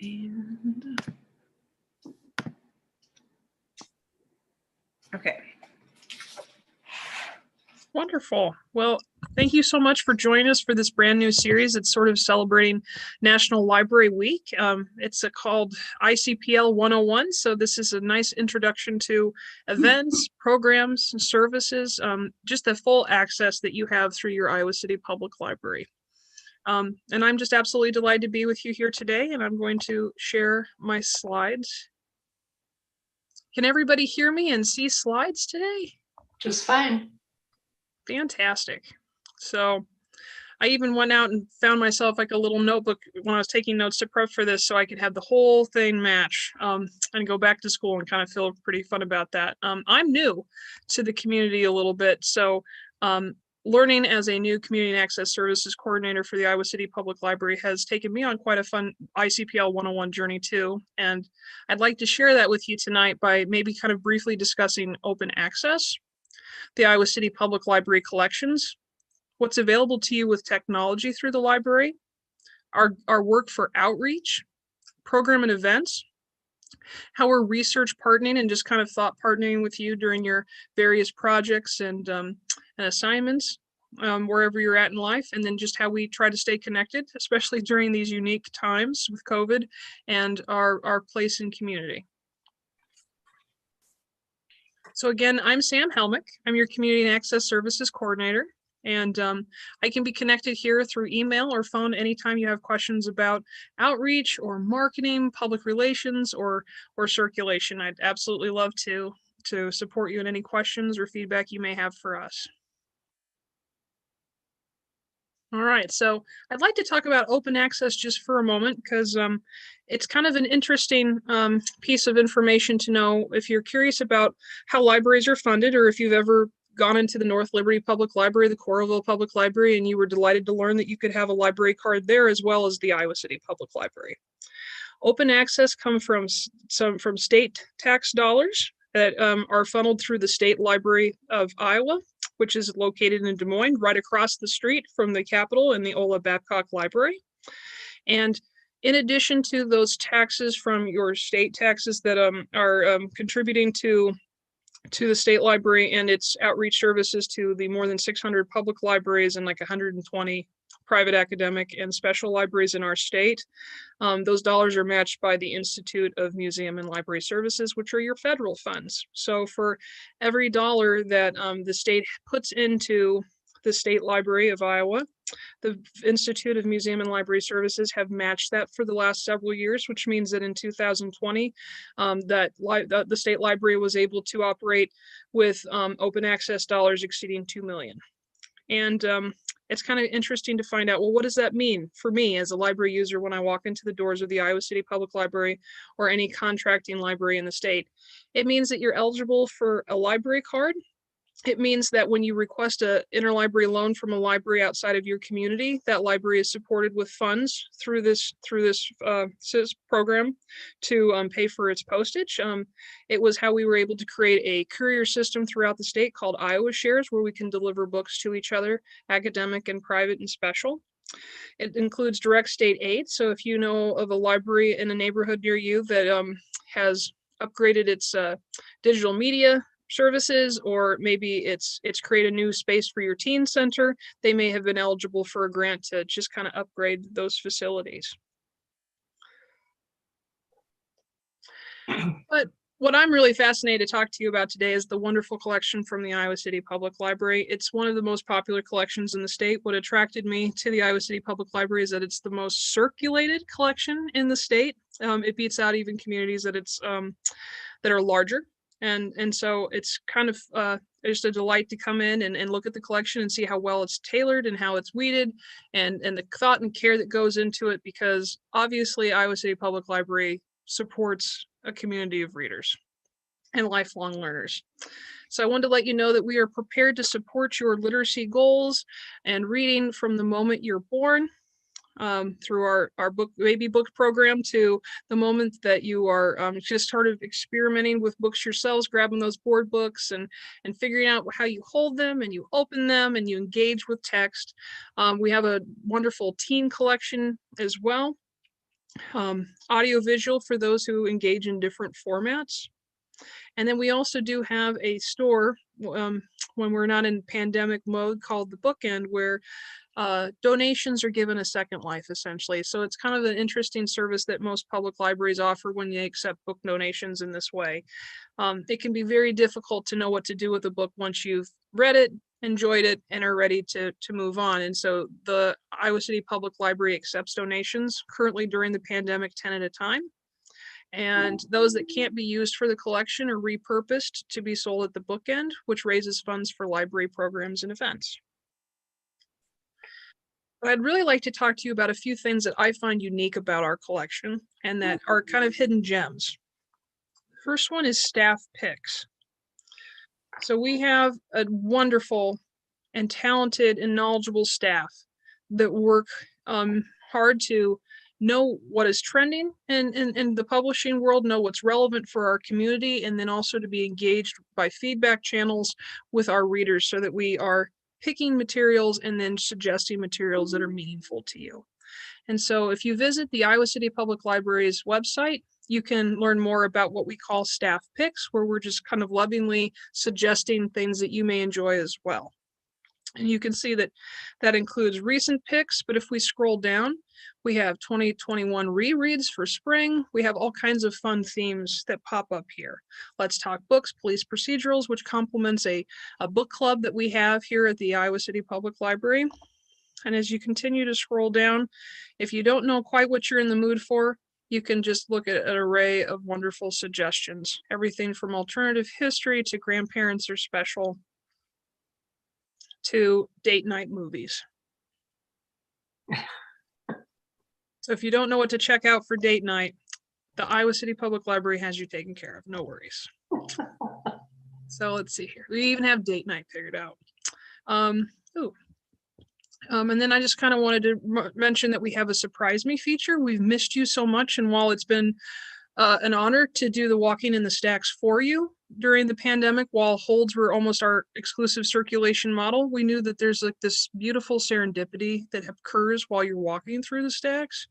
And okay. Wonderful. Well, thank you so much for joining us for this brand new series. It's sort of celebrating National Library Week. It's called ICPL 101. So this is a nice introduction to events, programs, services, just the full access that you have through your Iowa City Public Library. And I'm just absolutely delighted to be with you here today, and I'm going to share my slides. Can everybody hear me and see slides today? Just fine. Fantastic. So I even went out and found myself like a little notebook when I was taking notes to prep for this so I could have the whole thing match and go back to school and kind of feel pretty fun about that. I'm new to the community a little bit. So learning as a new community and access services coordinator for the Iowa City Public Library has taken me on quite a fun ICPL 101 journey too. And I'd like to share that with you tonight by maybe kind of briefly discussing open access, the Iowa City Public Library collections, what's available to you with technology through the library, our work for outreach, program and events, how we're research partnering and just kind of thought partnering with you during your various projects and assignments, wherever you're at in life, and then just how we try to stay connected, especially during these unique times with COVID and our place in community. So again, I'm Sam Helmick. I'm your Community and Access Services Coordinator, and I can be connected here through email or phone anytime you have questions about outreach or marketing, public relations, or circulation. I'd absolutely love to support you in any questions or feedback you may have for us. All right, so I'd like to talk about open access just for a moment because it's kind of an interesting piece of information to know if you're curious about how libraries are funded, or if you've ever gone into the North Liberty Public Library, the Coralville Public Library, and you were delighted to learn that you could have a library card there as well as the Iowa City Public Library. Open access comes from state tax dollars that are funneled through the State Library of Iowa, which is located in Des Moines, right across the street from the Capitol and the Ola Babcock Library. And in addition to those taxes from your state taxes that are contributing to the state library and its outreach services to the more than 600 public libraries and like 120 private academic and special libraries in our state, those dollars are matched by the Institute of Museum and Library Services, which are your federal funds. So for every dollar that the state puts into the State Library of Iowa, the Institute of Museum and Library Services have matched that for the last several years, which means that in 2020, the State Library was able to operate with open access dollars exceeding $2 million. And it's kind of interesting to find out, well, what does that mean for me as a library user when I walk into the doors of the Iowa City Public Library or any contracting library in the state? It means that you're eligible for a library card. It means that when you request an interlibrary loan from a library outside of your community, that library is supported with funds through this program to pay for its postage. It was how we were able to create a courier system throughout the state called Iowa Shares, where we can deliver books to each other, academic and private and special. It includes direct state aid. So if you know of a library in a neighborhood near you that has upgraded its digital media services, or maybe it's create a new space for your teen center, they may have been eligible for a grant to just kind of upgrade those facilities. But what I'm really fascinated to talk to you about today is the wonderful collection from the Iowa City Public Library. It's one of the most popular collections in the state. What attracted me to the Iowa City Public Library is that it's the most circulated collection in the state. It beats out even communities that that are larger. And so it's kind of just a delight to come in and look at the collection and see how well it's tailored and how it's weeded and the thought and care that goes into it, because obviously Iowa City Public Library supports a community of readers and lifelong learners. So I wanted to let you know that we are prepared to support your literacy goals and reading from the moment you're born. Through our baby book program to the moment that you are just sort of experimenting with books yourselves, grabbing those board books and figuring out how you hold them and you open them and you engage with text. We have a wonderful teen collection as well. audiovisual for those who engage in different formats. And then we also do have a store when we're not in pandemic mode called the Bookend, where donations are given a second life, essentially. So it's kind of an interesting service that most public libraries offer when they accept book donations in this way. It can be very difficult to know what to do with a book once you've read it, enjoyed it, and are ready to move on. And so the Iowa City Public Library accepts donations currently during the pandemic, 10 at a time. And those that can't be used for the collection are repurposed to be sold at the Bookend, which raises funds for library programs and events. But I'd really like to talk to you about a few things that I find unique about our collection and that are kind of hidden gems. First one is staff picks. So we have a wonderful and talented and knowledgeable staff that work hard to know what is trending in the publishing world, know what's relevant for our community, and then also to be engaged by feedback channels with our readers so that we are picking materials and then suggesting materials that are meaningful to you. And so if you visit the Iowa City Public Library's website, you can learn more about what we call staff picks, where we're just kind of lovingly suggesting things that you may enjoy as well. And you can see that that includes recent picks, but if we scroll down, we have 2021 rereads for spring. We have all kinds of fun themes that pop up here. Let's Talk Books, Police Procedurals, which complements a book club that we have here at the Iowa City Public Library. And as you continue to scroll down, if you don't know quite what you're in the mood for, you can just look at an array of wonderful suggestions. Everything from alternative history to grandparents are special to date night movies. So if you don't know what to check out for date night, the Iowa City Public Library has you taken care of. No worries. So let's see here. We even have date night figured out. And then I just kind of wanted to mention that we have a surprise me feature. We've missed you so much, and while it's been an honor to do the walking in the stacks for you during the pandemic, while holds were almost our exclusive circulation model, we knew that there's like this beautiful serendipity that occurs while you're walking through the stacks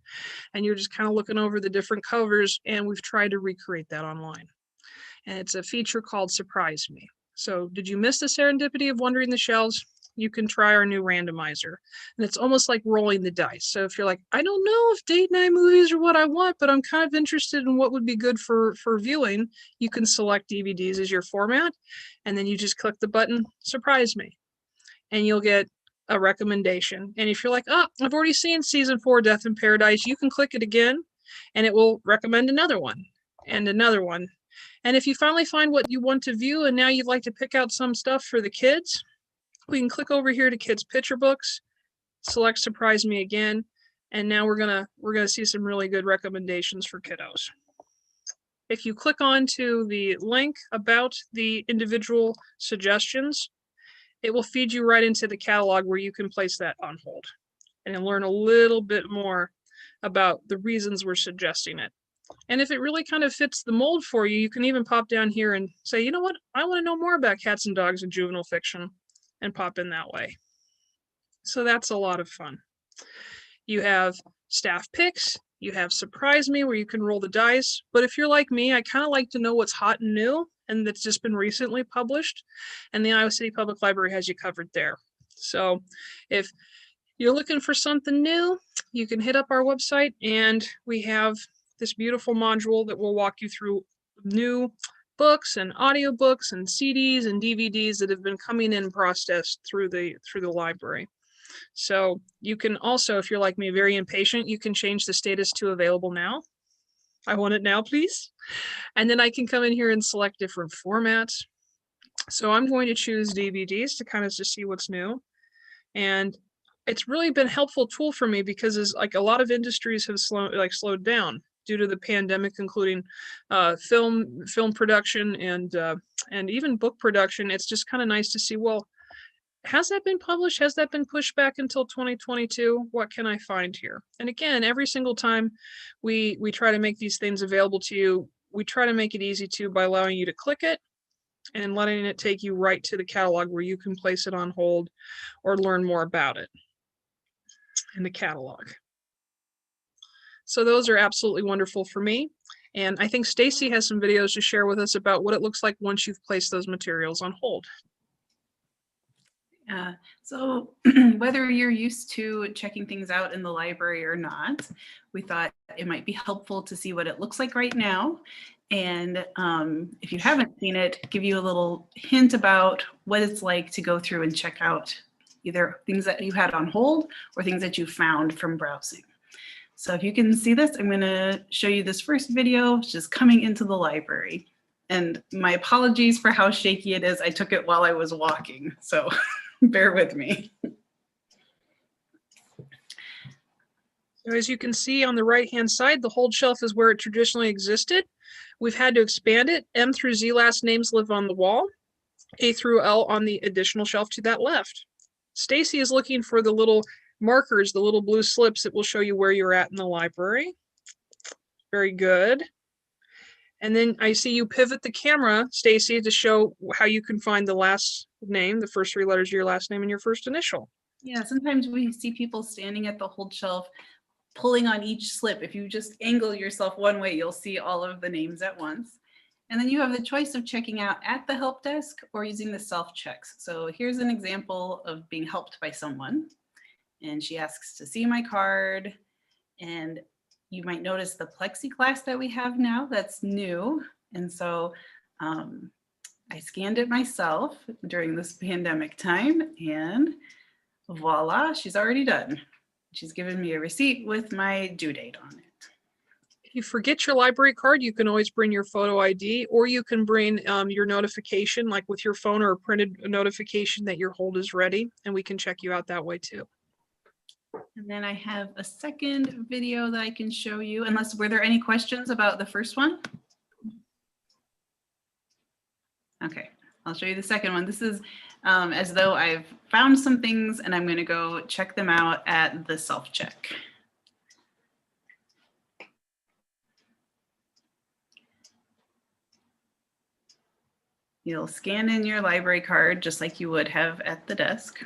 and you're just kind of looking over the different covers, and we've tried to recreate that online. And it's a feature called Surprise Me. So did you miss the serendipity of wandering the shelves? You can try our new randomizer. And it's almost like rolling the dice. So if you're like, I don't know if date night movies are what I want, but I'm kind of interested in what would be good for viewing, you can select DVDs as your format. And then you just click the button, Surprise Me. And you'll get a recommendation. And if you're like, oh, I've already seen season 4, Death in Paradise, you can click it again and it will recommend another one and another one. And if you finally find what you want to view and now you'd like to pick out some stuff for the kids, we can click over here to kids picture books, select Surprise Me again, and now we're gonna see some really good recommendations for kiddos. If you click on to the link about the individual suggestions, it will feed you right into the catalog where you can place that on hold and learn a little bit more about the reasons we're suggesting it. And if it really kind of fits the mold for you, you can even pop down here and say, you know what, I want to know more about cats and dogs and juvenile fiction, and pop in that way. So that's a lot of fun. You have staff picks, you have Surprise Me where you can roll the dice. But if you're like me, I kind of like to know what's hot and new and that's just been recently published. And the Iowa City Public Library has you covered there. So if you're looking for something new, you can hit up our website and we have this beautiful module that will walk you through new books and audiobooks and CDs and DVDs that have been coming in processed through the library. So you can also, if you're like me, very impatient, you can change the status to available now. I want it now, please. And then I can come in here and select different formats. So I'm going to choose DVDs to kind of just see what's new. And it's really been a helpful tool for me because as like a lot of industries have slowed down due to the pandemic, including film production and even book production. It's just kind of nice to see, well, has that been published? Has that been pushed back until 2022? What can I find here? And again, every single time we try to make these things available to you, we try to make it easy to by allowing you to click it and letting it take you right to the catalog where you can place it on hold or learn more about it in the catalog. So those are absolutely wonderful for me. And I think Stacy has some videos to share with us about what it looks like once you've placed those materials on hold. So whether you're used to checking things out in the library or not, we thought it might be helpful to see what it looks like right now. And if you haven't seen it, give you a little hint about what it's like to go through and check out either things that you had on hold or things that you found from browsing. So if you can see this, I'm going to show you this first video, which is coming into the library. And my apologies for how shaky it is. I took it while I was walking, so bear with me. So as you can see on the right-hand side, the hold shelf is where it traditionally existed. We've had to expand it. M through Z last names live on the wall. A through L on the additional shelf to that left. Stacy is looking for the little markers, the little blue slips that will show you where you're at in the library. Very good. And then I see you pivot the camera, Stacy, to show how you can find the last name, the first 3 letters of your last name and your first initial. Yeah, sometimes we see people standing at the hold shelf, pulling on each slip. If you just angle yourself one way, you'll see all of the names at once. And then you have the choice of checking out at the help desk or using the self-checks. So here's an example of being helped by someone. And she asks to see my card. And you might notice the plexiglass that we have now, that's new. And so I scanned it myself during this pandemic time, and voila, she's already done. She's given me a receipt with my due date on it. If you forget your library card, you can always bring your photo ID, or you can bring your notification, like with your phone, or a printed notification that your hold is ready, and we can check you out that way too. And then I have a second video that I can show you, unless were there any questions about the first one? Okay, I'll show you the second one. This is as though I've found some things and I'm going to go check them out at the self-check. You'll scan in your library card just like you would have at the desk.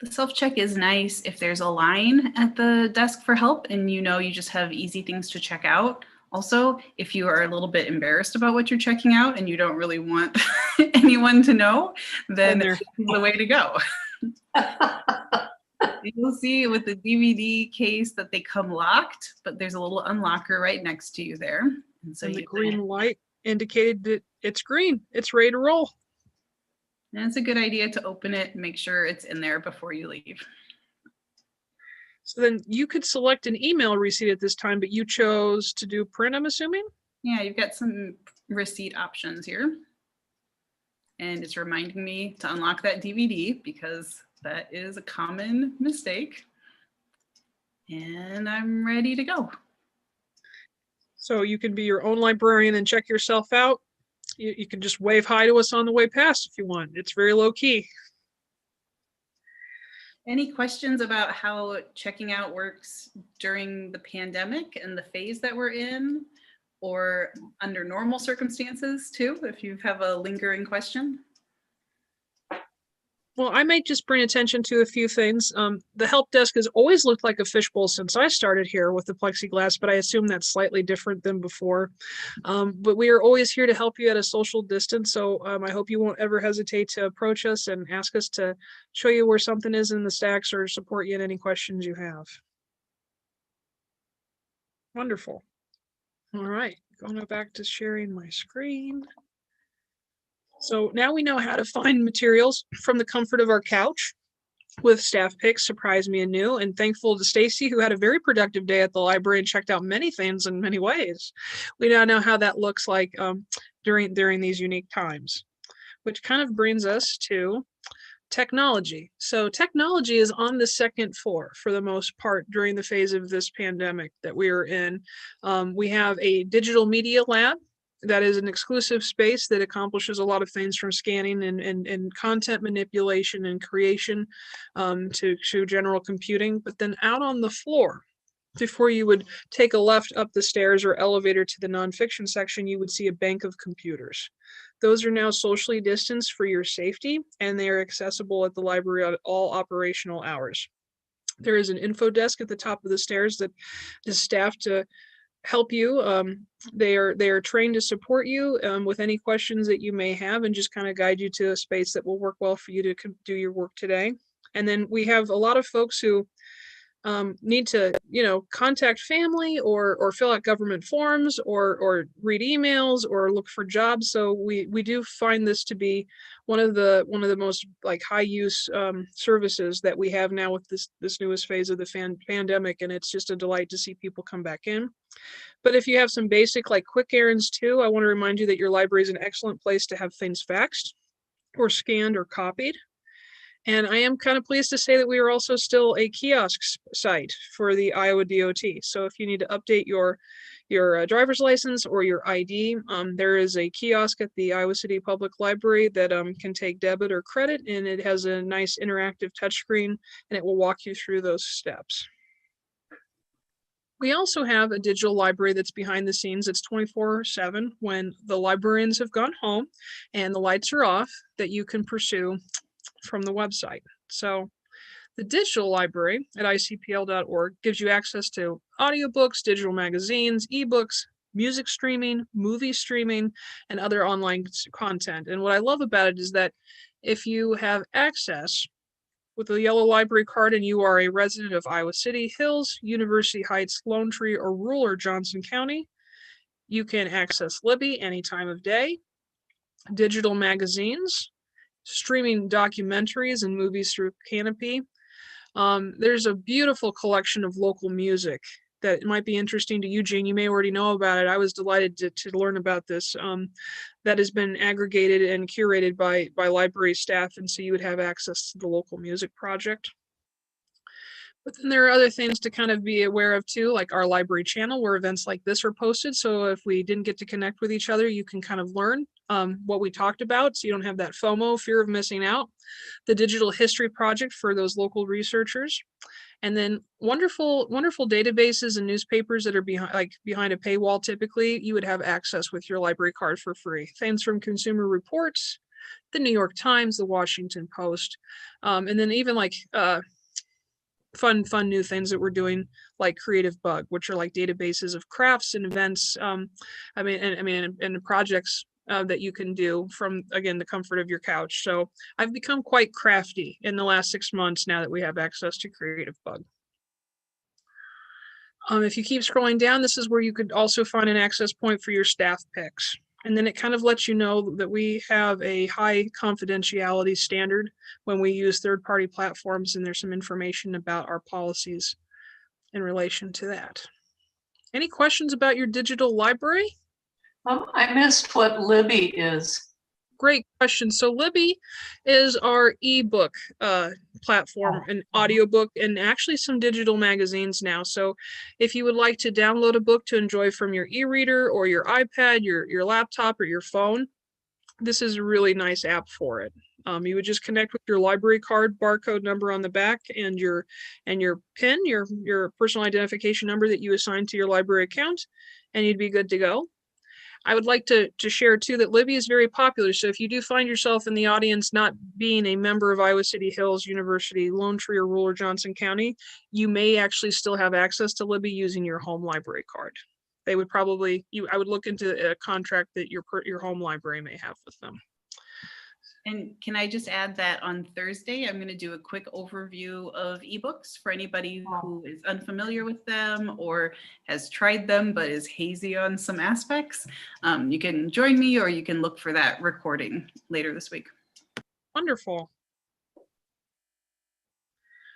The self-check is nice if there's a line at the desk for help and you know you just have easy things to check out. Also, if you are a little bit embarrassed about what you're checking out and you don't really want anyone to know, then this is the way to go. You'll see with the DVD case that they come locked, but there's a little unlocker right next to you there. And so the green light indicated that it's green. It's ready to roll. And it's a good idea to open it and make sure it's in there before you leave. So then you could select an email receipt at this time, but you chose to do print, I'm assuming? Yeah, you've got some receipt options here. And it's reminding me to unlock that DVD because that is a common mistake. And I'm ready to go. So you can be your own librarian and check yourself out. You can just wave hi to us on the way past if you want. It's very low key. Any questions about how checking out works during the pandemic and the phase that we're in, or under normal circumstances too, if you have a lingering question? Well, I might just bring attention to a few things. The help desk has always looked like a fishbowl since I started here with the plexiglass, but I assume that's slightly different than before. But we are always here to help you at a social distance. So I hope you won't ever hesitate to approach us and ask us to show you where something is in the stacks or support you in any questions you have. Wonderful. All right, going back to sharing my screen. So now we know how to find materials from the comfort of our couch with staff picks, surprised me anew, and thankful to Stacy, who had a very productive day at the library and checked out many things in many ways. We now know how that looks like during these unique times, which kind of brings us to technology. So technology is on the second floor for the most part during the phase of this pandemic that we are in. We have a digital media lab that is an exclusive space that accomplishes a lot of things from scanning and content manipulation and creation to general computing. But then out on the floor, before you would take a left up the stairs or elevator to the nonfiction section, you would see a bank of computers. Those are now socially distanced for your safety, and they are accessible at the library at all operational hours. There is an info desk at the top of the stairs that is staffed to help you. They are trained to support you with any questions that you may have and just kind of guide you to a space that will work well for you to do your work today. And then we have a lot of folks who need to, contact family or fill out government forms or read emails or look for jobs. So we do find this to be one of the most like high use services that we have now with this newest phase of the pandemic, and it's just a delight to see people come back in. But if you have some basic like quick errands too, I want to remind you that your library is an excellent place to have things faxed or scanned or copied. And I am kind of pleased to say that we are also still a kiosk site for the Iowa DOT. So if you need to update your driver's license or your ID, there is a kiosk at the Iowa City Public Library that can take debit or credit, and it has a nice interactive touchscreen, and it will walk you through those steps. We also have a digital library that's behind the scenes. It's 24/7 when the librarians have gone home and the lights are off, that you can pursue from the website. So the digital library at icpl.org gives you access to audiobooks, digital magazines, ebooks, music streaming, movie streaming, and other online content. And what I love about it is that if you have access with a yellow library card and you are a resident of Iowa City, Hills, University Heights, Lone Tree, or rural or Johnson County, you can access Libby any time of day, digital magazines, streaming documentaries and movies through Canopy. There's a beautiful collection of local music that might be interesting to you, Jane. You may already know about it. I was delighted to learn about this. That has been aggregated and curated by library staff, and so you would have access to the local music project. But then there are other things to kind of be aware of too, like our library channel where events like this are posted. So if we didn't get to connect with each other, you can kind of learn what we talked about, so you don't have that FOMO, fear of missing out. The Digital History Project for those local researchers. And then wonderful databases and newspapers that are behind a paywall. Typically, you would have access with your library card for free. Things from Consumer Reports, the New York Times, the Washington Post, and then even like fun new things that we're doing, like Creative Bug, which are like databases of crafts and events. And projects that you can do from, again, the comfort of your couch. So I've become quite crafty in the last 6 months now that we have access to Creative Bug. If you keep scrolling down, this is where you could also find an access point for your staff picks. And then it kind of lets you know that we have a high confidentiality standard when we use third-party platforms, and there's some information about our policies in relation to that. Any questions about your digital library? I missed what Libby is. Great question. So Libby is our ebook platform, an audiobook, and actually some digital magazines now. So if you would like to download a book to enjoy from your e-reader or your iPad, your laptop, or your phone, this is a really nice app for it. You would just connect with your library card barcode number on the back and your PIN, your personal identification number that you assign to your library account, and you'd be good to go. I would like to share too that Libby is very popular. So if you do find yourself in the audience not being a member of Iowa City, Hills, University, Lone Tree, or rural Johnson County, you may actually still have access to Libby using your home library card. They would probably, I would look into a contract that your home library may have with them. And can I just add that on Thursday, I'm going to do a quick overview of ebooks for anybody who is unfamiliar with them or has tried them but is hazy on some aspects. You can join me, or you can look for that recording later this week. Wonderful.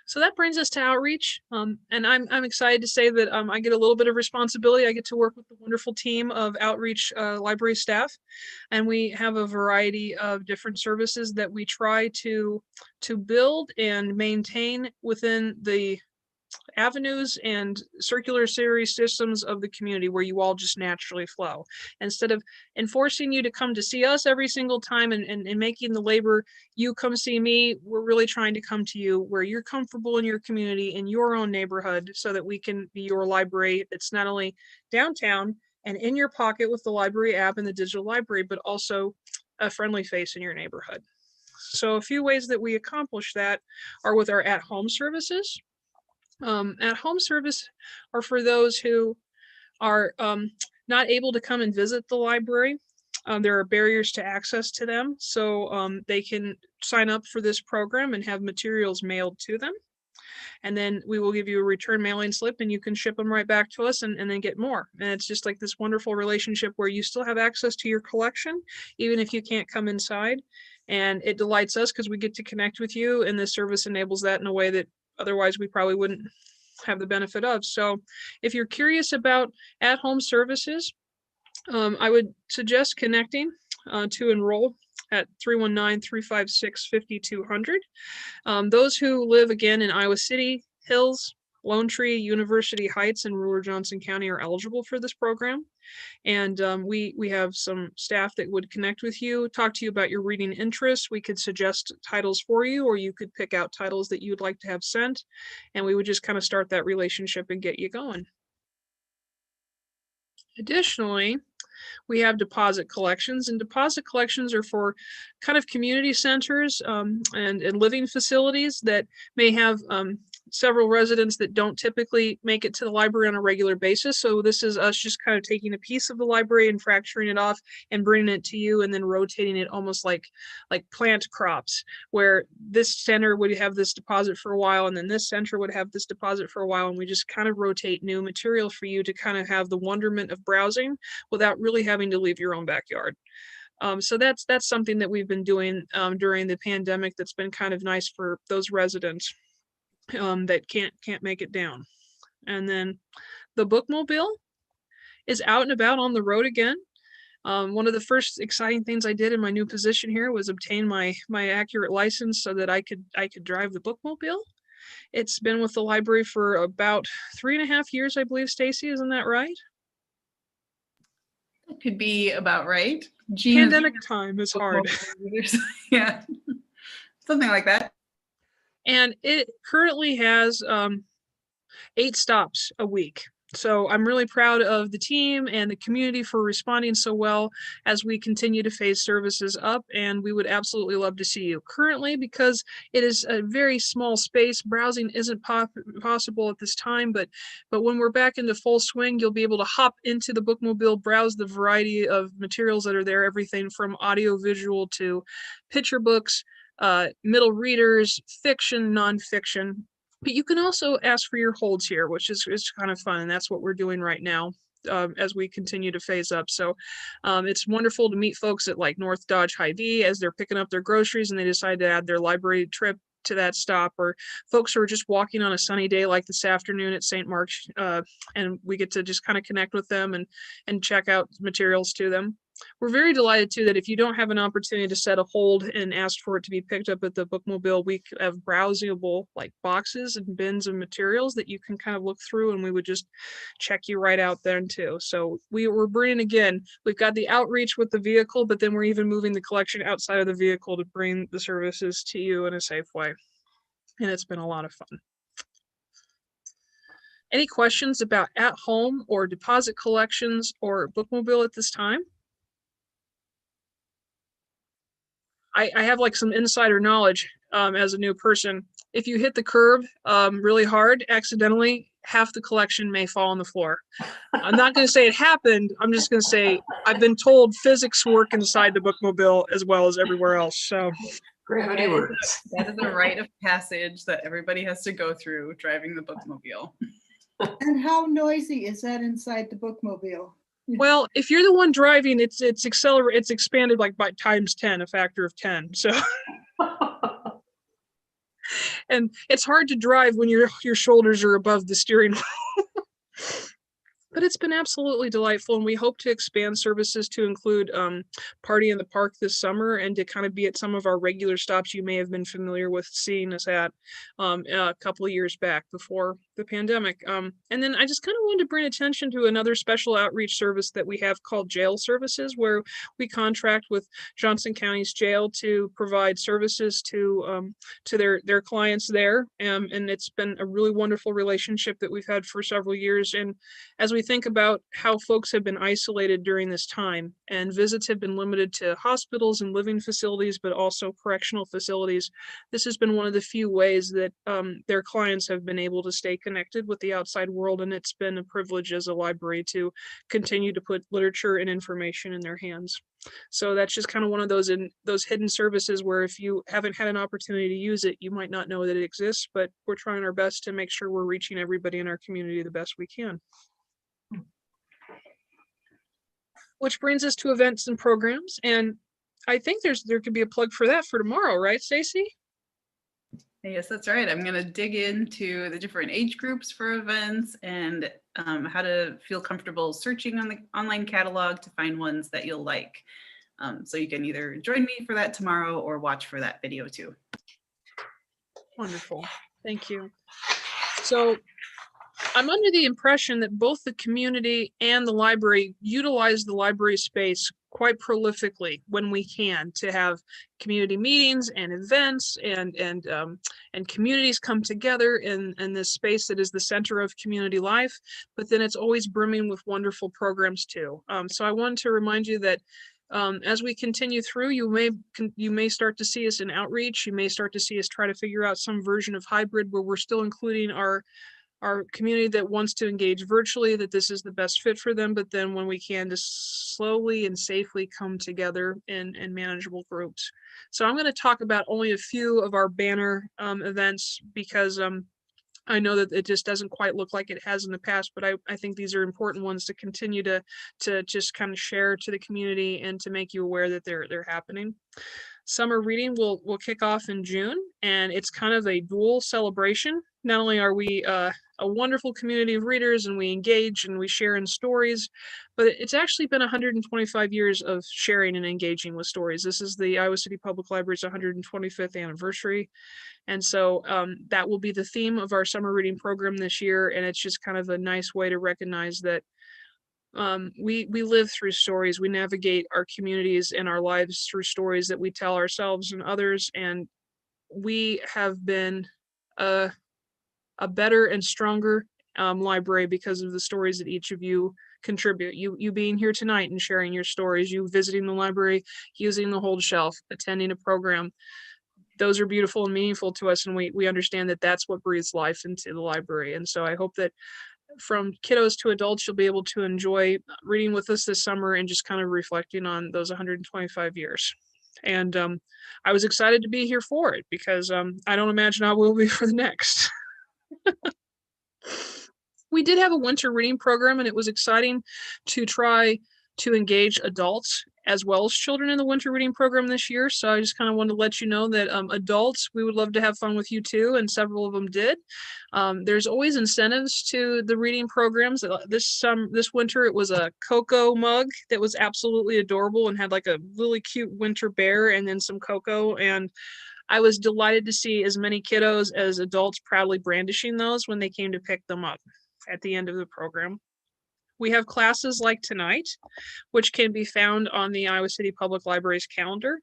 So that brings us to outreach, and I'm excited to say that I get a little bit of responsibility. I get to work with the wonderful team of outreach library staff, and we have a variety of different services that we try to build and maintain within the avenues and circular series systems of the community where you all just naturally flow. Instead of enforcing you to come to see us every single time and making the labor you come see me, we're really trying to come to you where you're comfortable in your community, in your own neighborhood, so that we can be your library that's not only downtown and in your pocket with the library app and the digital library, but also a friendly face in your neighborhood. So a few ways that we accomplish that are with our at-home services. At-home service are for those who are not able to come and visit the library. There are barriers to access to them, so they can sign up for this program and have materials mailed to them. And then we will give you a return mailing slip and you can ship them right back to us and then get more. And it's just like this wonderful relationship where you still have access to your collection, even if you can't come inside. And it delights us because we get to connect with you, and this service enables that in a way that otherwise we probably wouldn't have the benefit of. So if you're curious about at-home services, I would suggest connecting to enroll at 319-356-5200. Those who live again in Iowa City, Hills, Lone Tree, University Heights, and rural Johnson County are eligible for this program. And we have some staff that would connect with you, talk to you about your reading interests. We could suggest titles for you, or you could pick out titles that you'd like to have sent. And we would just kind of start that relationship and get you going. Additionally, we have deposit collections, and deposit collections are for kind of community centers and living facilities that may have several residents that don't typically make it to the library on a regular basis. So this is us just kind of taking a piece of the library and fracturing it off and bringing it to you, and then rotating it almost like plant crops, where this center would have this deposit for a while, and then this center would have this deposit for a while, and we just kind of rotate new material for you to kind of have the wonderment of browsing without really having to leave your own backyard. So that's something that we've been doing during the pandemic that's been kind of nice for those residents that can't make it down. And then the Bookmobile is out and about on the road again. One of the first exciting things I did in my new position here was obtain my accurate license so that I could drive the Bookmobile. It's been with the library for about 3.5 years, I believe. Stacy, isn't that right? That could be about right. Gene Pandemic time is hard. Yeah, something like that. And it currently has 8 stops a week. So I'm really proud of the team and the community for responding so well as we continue to phase services up, and we would absolutely love to see you. Currently, because it is a very small space, browsing isn't possible at this time, but when we're back into full swing, you'll be able to hop into the Bookmobile, browse the variety of materials that are there, everything from audio visual to picture books, middle readers, fiction, nonfiction. But you can also ask for your holds here, which is kind of fun. And that's what we're doing right now as we continue to phase up. So it's wonderful to meet folks at like North Dodge Hy-Vee as they're picking up their groceries and they decide to add their library trip to that stop, or folks who are just walking on a sunny day like this afternoon at St. Mark's, and we get to just kind of connect with them and check out materials to them. We're very delighted too that if you don't have an opportunity to set a hold and ask for it to be picked up at the Bookmobile, we have browsable like boxes and bins of materials that you can kind of look through, and we would just check you right out then too. So we're bringing, again, we've got the outreach with the vehicle, but then we're even moving the collection outside of the vehicle to bring the services to you in a safe way. And it's been a lot of fun. Any questions about at home or deposit collections or Bookmobile at this time? I have like some insider knowledge as a new person. If you hit the curb really hard, accidentally, half the collection may fall on the floor. I'm not going to say it happened. I'm just going to say I've been told physics work inside the Bookmobile as well as everywhere else. So Gravity works. That is a rite of passage that everybody has to go through driving the Bookmobile. And how noisy is that inside the Bookmobile? Well, if you're the one driving, it's expanded like by times 10, a factor of 10. So, and it's hard to drive when your shoulders are above the steering wheel. But it's been absolutely delightful, and we hope to expand services to include Party in the Park this summer and to kind of be at some of our regular stops you may have been familiar with seeing us at a couple of years back before the pandemic. And then I just kind of wanted to bring attention to another special outreach service that we have called Jail Services, where we contract with Johnson County's jail to provide services to their clients there. And it's been a really wonderful relationship that we've had for several years. And as we think about how folks have been isolated during this time, and visits have been limited to hospitals and living facilities, but also correctional facilities, this has been one of the few ways that their clients have been able to stay connected disconnected with the outside world, and it's been a privilege as a library to continue to put literature and information in their hands. So that's just kind of one of those hidden services where if you haven't had an opportunity to use it, you might not know that it exists, but we're trying our best to make sure we're reaching everybody in our community the best we can. Which brings us to events and programs, and I think there could be a plug for that for tomorrow, right, Stacy? Yes, that's right. I'm going to dig into the different age groups for events and how to feel comfortable searching on the online catalog to find ones that you'll like. So you can either join me for that tomorrow or watch for that video too. Wonderful. Thank you. So I'm under the impression that both the community and the library utilize the library space quite prolifically when we can to have community meetings and events and communities come together in this space that is the center of community life, but then it's always brimming with wonderful programs too. So I wanted to remind you that as we continue through, you may start to see us in outreach. You may start to see us try to figure out some version of hybrid where we're still including our community that wants to engage virtually, that this is the best fit for them, but then when we can, just slowly and safely come together in manageable groups. So I'm going to talk about only a few of our banner events because I know that it just doesn't quite look like it has in the past, but I think these are important ones to continue to just kind of share to the community and to make you aware that they're happening. Summer reading will kick off in June, and it's kind of a dual celebration. Not only are we a wonderful community of readers and we engage and we share in stories, but it's actually been 125 years of sharing and engaging with stories. This is the Iowa City Public Library's 125th anniversary. And so that will be the theme of our summer reading program this year. And it's just kind of a nice way to recognize that we live through stories. We navigate our communities and our lives through stories that we tell ourselves and others. And we have been a better and stronger library because of the stories that each of you contribute. You being here tonight and sharing your stories, you visiting the library, using the hold shelf, attending a program. Those are beautiful and meaningful to us, and we understand that that's what breathes life into the library. And so I hope that from kiddos to adults, you'll be able to enjoy reading with us this summer and just kind of reflecting on those 125 years. And I was excited to be here for it because I don't imagine I will be for the next. We did have a winter reading program, and it was exciting to try to engage adults as well as children in the winter reading program this year. So I just kind of wanted to let you know that adults, we would love to have fun with you too, and several of them did. There's always incentives to the reading programs. This winter, it was a cocoa mug that was absolutely adorable and had like a really cute winter bear and then some cocoa. And I was delighted to see as many kiddos as adults proudly brandishing those when they came to pick them up at the end of the program. We have classes like tonight, which can be found on the Iowa City Public Library's calendar.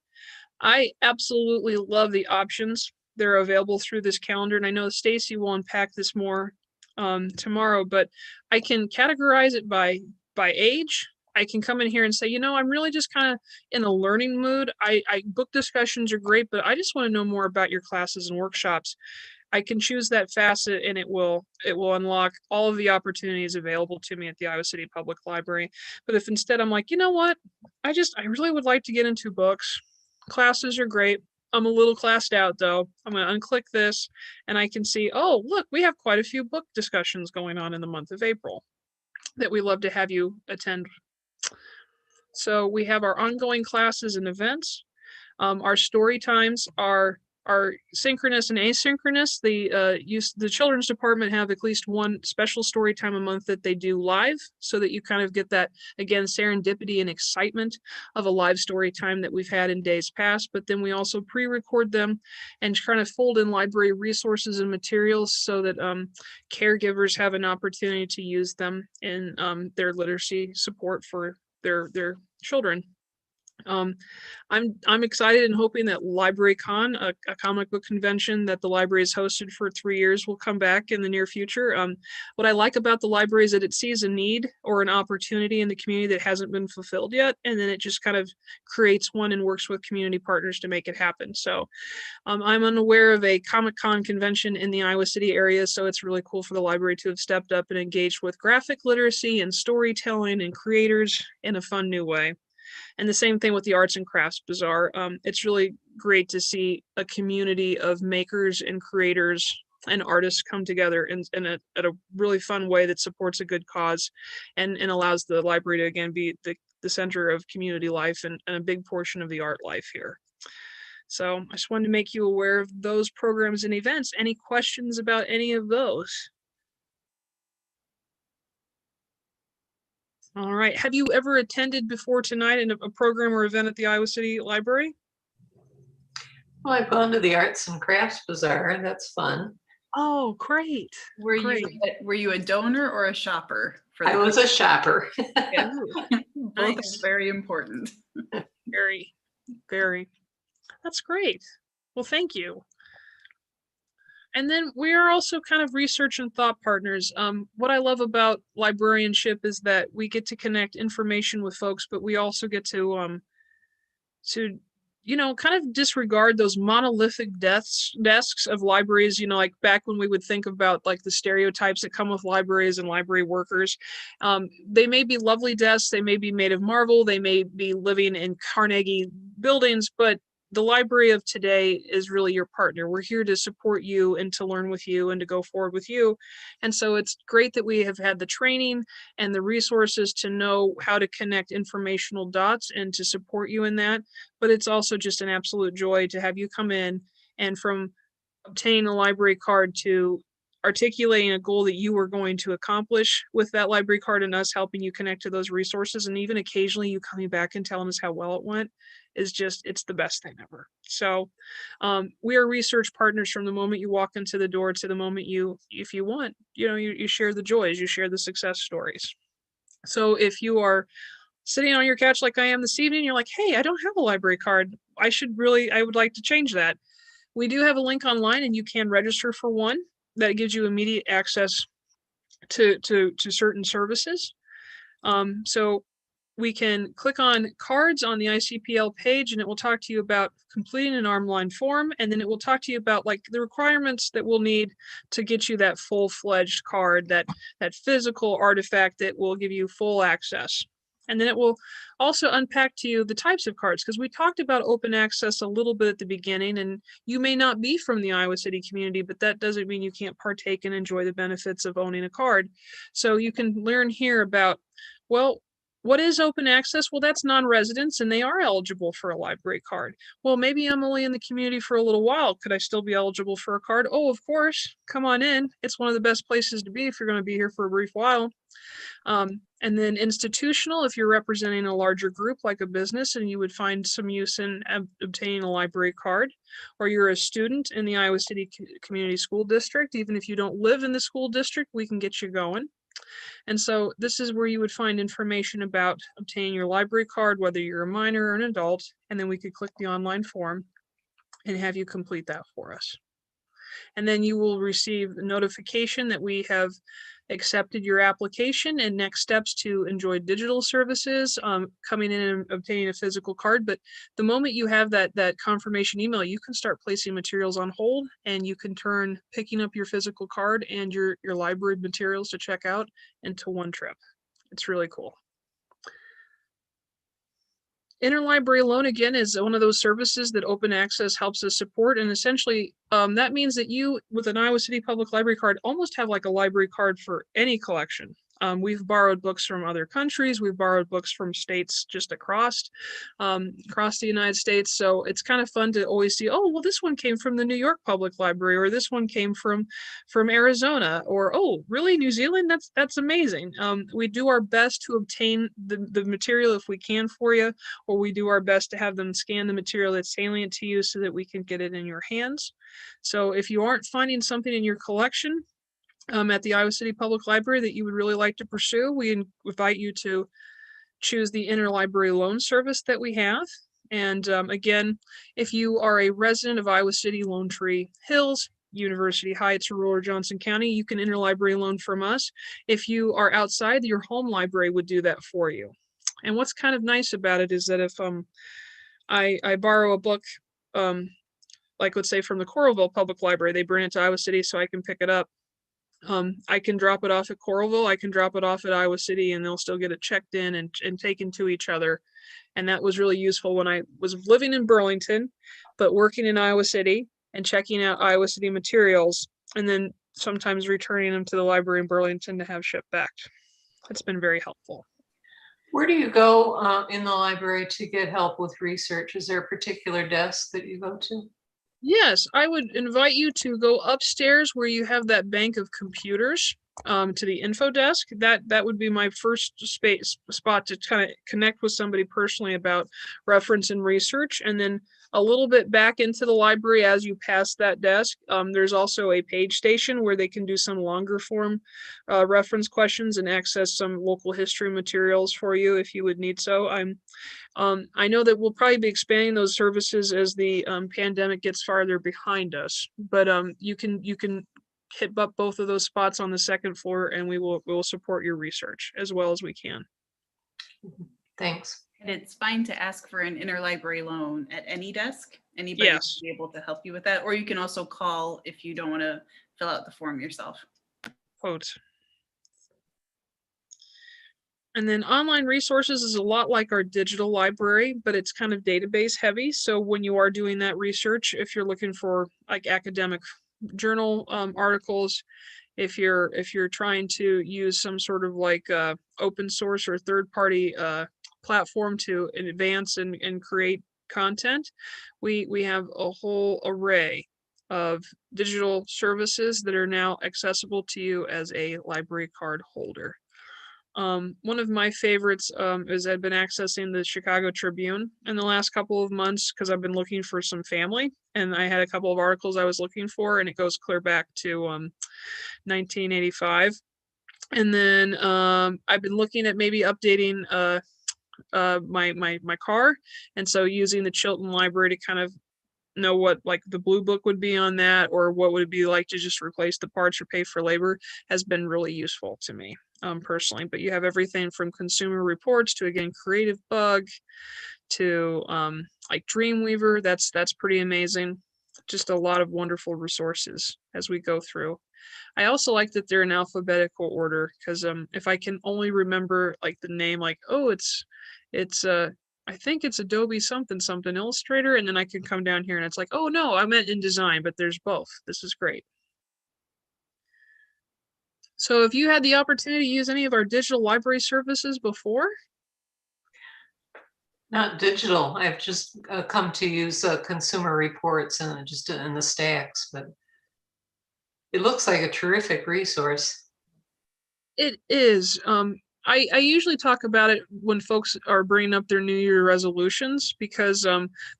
I absolutely love the options that are available through this calendar, and I know Stacy will unpack this more tomorrow, but I can categorize it by age. I can come in here and say, I'm really just kind of in a learning mood. Book discussions are great, but I just want to know more about your classes and workshops. I can choose that facet and it will unlock all of the opportunities available to me at the Iowa City Public Library. But if instead I'm like, you know what, I really would like to get into books. Classes are great. I'm a little classed out though. I'm going to unclick this and I can see, oh, look, we have quite a few book discussions going on in the month of April that we love to have you attend. So we have our ongoing classes and events. Our story times are synchronous and asynchronous. The children's department have at least one special story time a month that they do live, so that you kind of get that, again, serendipity and excitement of a live story time that we've had in days past. But then we also pre-record them and kind of fold in library resources and materials so that caregivers have an opportunity to use them in their literacy support for their children. I'm excited and hoping that LibraryCon, a comic book convention that the library has hosted for 3 years, will come back in the near future. What I like about the library is that it sees a need or an opportunity in the community that hasn't been fulfilled yet, and then it just kind of creates one and works with community partners to make it happen. So I'm unaware of a Comic-Con convention in the Iowa City area, so it's really cool for the library to have stepped up and engaged with graphic literacy and storytelling and creators in a fun new way. And the same thing with the Arts and Crafts Bazaar. It's really great to see a community of makers and creators and artists come together in at a really fun way that supports a good cause and allows the library to again be the center of community life and a big portion of the art life here. So I just wanted to make you aware of those programs and events. Any questions about any of those? All right. Have you ever attended before tonight in a program or event at the Iowa City Library? Well, I've gone to the Arts and Crafts Bazaar. That's fun. Oh, great. Were Great. you a donor or a shopper for I was a shopper. Yeah. Ooh, Both nice. are very important. Very, very. That's great. Well, thank you. And then we are also kind of research and thought partners. What I love about librarianship is that we get to connect information with folks, but we also get to kind of disregard those monolithic desks of libraries, like back when we would think about like the stereotypes that come with libraries and library workers. They may be lovely desks, they may be made of marble, they may be living in Carnegie buildings, but the library of today is really your partner. We're here to support you and to learn with you and to go forward with you. And so it's great that we have had the training and the resources to know how to connect informational dots and to support you in that. But it's also just an absolute joy to have you come in and from obtaining a library card to articulating a goal that you are going to accomplish with that library card and us helping you connect to those resources. And even occasionally you coming back and telling us how well it went is just, it's the best thing ever. So we are research partners from the moment you walk into the door to the moment if you want, you share the joys, you share the success stories. So if you are sitting on your couch like I am this evening, you're like, hey, I don't have a library card. I would like to change that. We do have a link online and you can register for one that gives you immediate access to certain services. So we can click on cards on the ICPL page and it will talk to you about completing an online form. And then it will talk to you about like the requirements that we'll need to get you that full-fledged card, that physical artifact that will give you full access. And then it will also unpack to you the types of cards, because we talked about open access a little bit at the beginning, and you may not be from the Iowa City community, but that doesn't mean you can't partake and enjoy the benefits of owning a card. So you can learn here about, well, what is open access? Well, that's non-residents and they are eligible for a library card. Well, maybe I'm only in the community for a little while. Could I still be eligible for a card? Oh, of course. Come on in. It's one of the best places to be if you're going to be here for a brief while. And then institutional, if you're representing a larger group like a business and you would find some use in obtaining a library card, or you're a student in the Iowa City Community School District, even if you don't live in the school district, we can get you going. And so this is where you would find information about obtaining your library card, whether you're a minor or an adult, and then we could click the online form and have you complete that for us. And then you will receive a notification that we have accepted your application and next steps to enjoy digital services, coming in and obtaining a physical card. But the moment you have that confirmation email, you can start placing materials on hold and you can turn picking up your physical card and your library materials to check out into one trip. It's really cool. Interlibrary Loan, again, is one of those services that open access helps us support. And essentially, that means that you, with an Iowa City Public Library card, almost have like a library card for any collection. We've borrowed books from other countries. We've borrowed books from states just across the United States. So it's kind of fun to always see, oh, well, this one came from the New York Public Library, or this one came from Arizona, or, oh, really, New Zealand? That's amazing. We do our best to obtain the material if we can for you, or we do our best to have them scan the material that's salient to you so that we can get it in your hands. So if you aren't finding something in your collection, at the Iowa City Public Library that you would really like to pursue, we invite you to choose the Interlibrary Loan service that we have. And again, if you are a resident of Iowa City, Lone Tree Hills, University Heights, or Johnson County, you can interlibrary loan from us. If you are outside, your home library would do that for you. And what's kind of nice about it is that if I borrow a book, like let's say from the Coralville Public Library, they bring it to Iowa City so I can pick it up. I can drop it off at Coralville, I can drop it off at Iowa City, and they'll still get it checked in and taken to each other. And that was really useful when I was living in Burlington, but working in Iowa City and checking out Iowa City materials, and then sometimes returning them to the library in Burlington to have shipped back. It's been very helpful. Where do you go in the library to get help with research? Is there a particular desk that you go to? Yes, I would invite you to go upstairs where you have that bank of computers, to the info desk. That would be my first spot to kind of connect with somebody personally about reference and research. And then a little bit back into the library as you pass that desk, there's also a page station where they can do some longer form reference questions and access some local history materials for you if you would need so. I know that we'll probably be expanding those services as the pandemic gets farther behind us, but you can hit up both of those spots on the second floor, and we will support your research as well as we can. Thanks. And it's fine to ask for an interlibrary loan at any desk. Anybody Yes. will be able to help you with that, or you can also call if you don't want to fill out the form yourself. Quote. And then online resources is a lot like our digital library, but it's kind of database heavy. So when you are doing that research, if you're looking for like academic journal articles, if you're trying to use some sort of like open source or third party platform to advance and create content, we have a whole array of digital services that are now accessible to you as a library card holder. One of my favorites is I've been accessing the Chicago Tribune in the last couple of months because I've been looking for some family, and I had a couple of articles I was looking for, and it goes clear back to 1985. And then I've been looking at maybe updating my car, and so using the Chilton Library to kind of know what like the blue book would be on that, or what would it be like to just replace the parts or pay for labor, has been really useful to me personally. But you have everything from Consumer Reports to, again, Creative Bug to like Dreamweaver. That's pretty amazing. Just a lot of wonderful resources as we go through. I also like that they're in alphabetical order because if I can only remember like the name, like, oh, it's I think it's Adobe something Illustrator, and then I can come down here and it's like, oh no, I meant InDesign, but there's both. This is great. So have you had the opportunity to use any of our digital library services before? Not digital. I've just come to use Consumer Reports and just in the stacks, but it looks like a terrific resource. It is. I usually talk about it when folks are bringing up their New Year resolutions because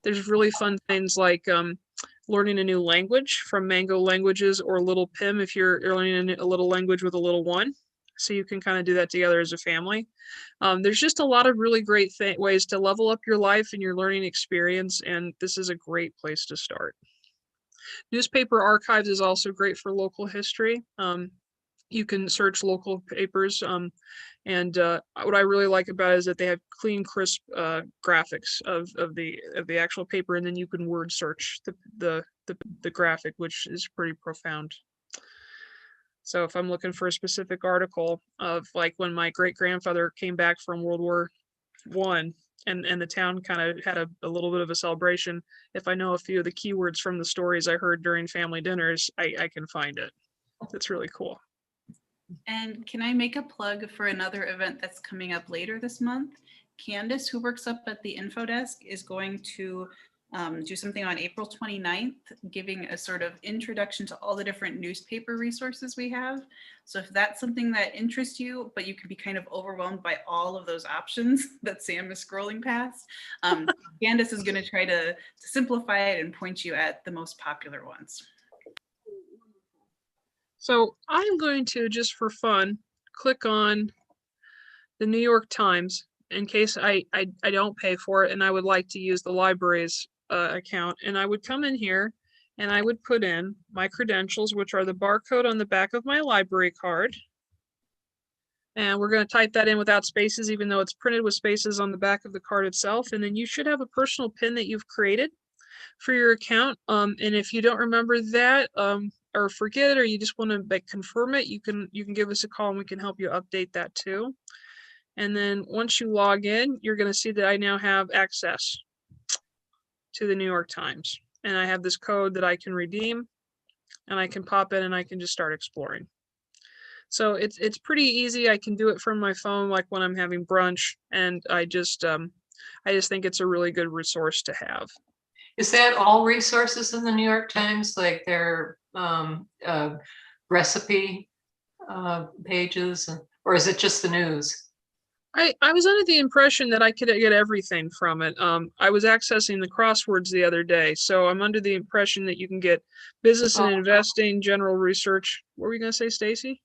there's really fun things like learning a new language from Mango Languages or Little Pim if you're learning a little language with a little one. So you can kind of do that together as a family. There's just a lot of really great ways to level up your life and your learning experience, and this is a great place to start. Newspaper Archives is also great for local history. You can search local papers, and what I really like about it is that they have clean, crisp graphics of the actual paper, and then you can word search the graphic, which is pretty profound. So if I'm looking for a specific article of like when my great-grandfather came back from World War I, and the town kind of had a little bit of a celebration, if I know a few of the keywords from the stories I heard during family dinners, I can find it. It's really cool. And can I make a plug for another event that's coming up later this month? Candace, who works up at the info desk, is going to do something on April 29th, giving a sort of introduction to all the different newspaper resources we have. So if that's something that interests you, but you could be kind of overwhelmed by all of those options that Sam is scrolling past, Candace is going to try to simplify it and point you at the most popular ones. So I'm going to, just for fun, click on the New York Times in case I don't pay for it and I would like to use the library's account. And I would come in here and I would put in my credentials, which are the barcode on the back of my library card. And we're going to type that in without spaces, even though it's printed with spaces on the back of the card itself. And then you should have a personal PIN that you've created for your account. And if you don't remember that or forget it, or you just want to confirm it, you can give us a call and we can help you update that too. And then once you log in, you're going to see that I now have access to the New York Times. And I have this code that I can redeem and I can pop in and I can just start exploring. So it's pretty easy. I can do it from my phone, like when I'm having brunch, and I just think it's a really good resource to have. Is that all resources in the New York Times, like their recipe pages, or is it just the news? I was under the impression that I could get everything from it. I was accessing the Crosswords the other day, so I'm under the impression that you can get business and investing, general research. What were you going to say, Stacy?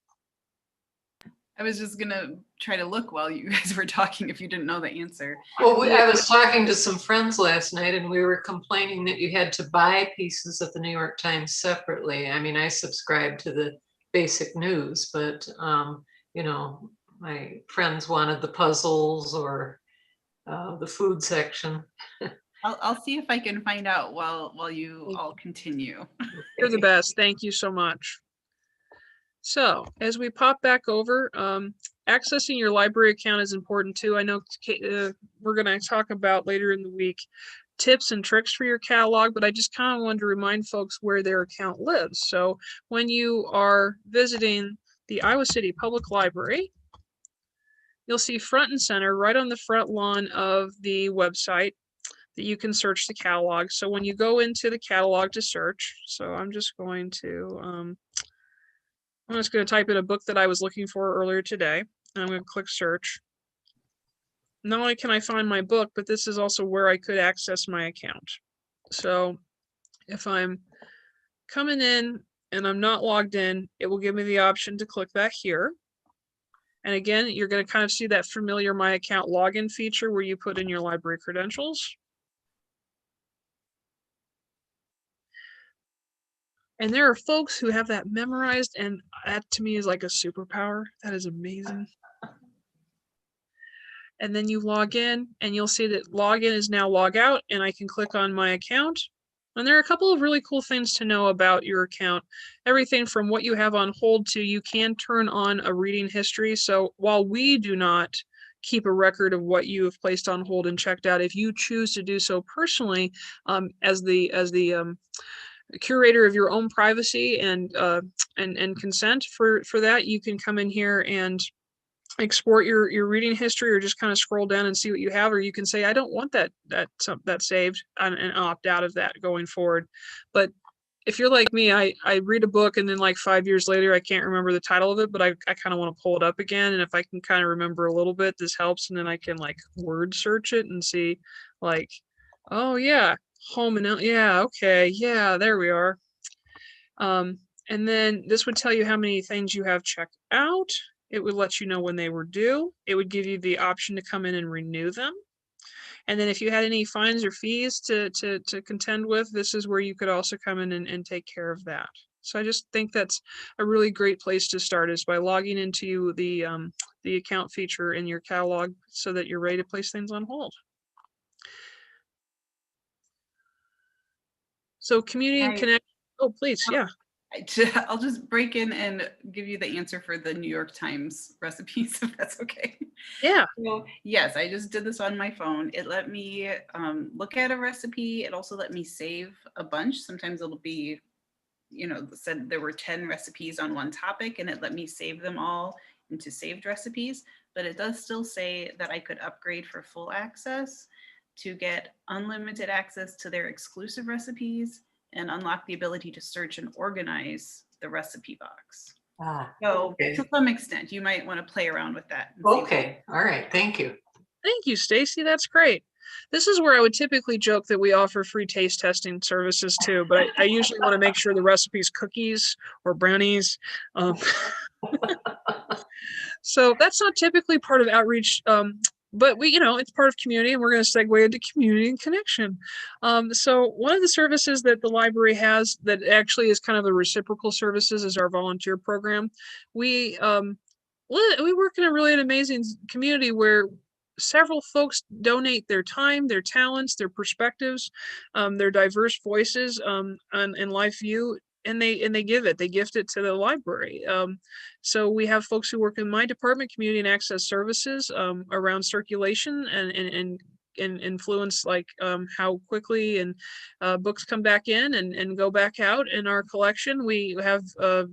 I was just gonna try to look while you guys were talking if you didn't know the answer. Well, I was talking to some friends last night and we were complaining that you had to buy pieces of the New York Times separately. I mean, I subscribe to the basic news, but you know, my friends wanted the puzzles or the food section. I'll see if I can find out while you all continue. You're the best. Thank you so much. So as we pop back over, accessing your library account is important too. I know we're going to talk about later in the week tips and tricks for your catalog, but I just kind of wanted to remind folks where their account lives. So when you are visiting the Iowa City Public Library, you'll see front and center right on the front lawn of the website that you can search the catalog. So when you go into the catalog to search, so I'm just going to type in a book that I was looking for earlier today. And I'm going to click search. Not only can I find my book, but this is also where I could access my account. So if I'm coming in and I'm not logged in, it will give me the option to click that here. And again, you're going to kind of see that familiar My Account login feature where you put in your library credentials. And there are folks who have that memorized, and that to me is like a superpower. That is amazing. And then you log in and you'll see that login is now log out, and I can click on my account. And there are a couple of really cool things to know about your account. Everything from what you have on hold to you can turn on a reading history. So while we do not keep a record of what you have placed on hold and checked out, if you choose to do so personally, as the curator of your own privacy and consent for that, you can come in here and export your reading history, or just kind of scroll down and see what you have, or you can say I don't want that saved and opt out of that going forward. But if you're like me, I read a book and then like 5 years later I can't remember the title of it, but I kind of want to pull it up again, and if I can kind of remember a little bit, this helps, and then I can like word search it and see like, oh yeah, home and yeah, okay, yeah, there we are. And then this would tell you how many things you have checked out. It would let you know when they were due. It would give you the option to come in and renew them. And then if you had any fines or fees to contend with, this is where you could also come in and take care of that. So I just think that's a really great place to start, is by logging into the account feature in your catalog so that you're ready to place things on hold. So community and connection. Oh, please, yeah. I'll just break in and give you the answer for the New York Times recipes, if that's okay. Yeah. So, yes, I just did this on my phone. It let me look at a recipe. It also let me save a bunch. Sometimes it'll be, you know, said there were 10 recipes on one topic, and it let me save them all into saved recipes. But it does still say that I could upgrade for full access to get unlimited access to their exclusive recipes and unlock the ability to search and organize the recipe box. So okay. To some extent, you might want to play around with that. Okay, all right, thank you. Thank you, Stacy. That's great. This is where I would typically joke that we offer free taste testing services too, but I usually want to make sure the recipe's cookies or brownies. So that's not typically part of outreach but we, it's part of community, and we're going to segue into community and connection. So one of the services that the library has that actually is kind of a reciprocal services is our volunteer program. We work in a really amazing community where several folks donate their time, their talents, their perspectives, their diverse voices in life view, and they gift it to the library. So we have folks who work in my department, community and access services, around circulation and influence, like how quickly and books come back in and go back out in our collection. We have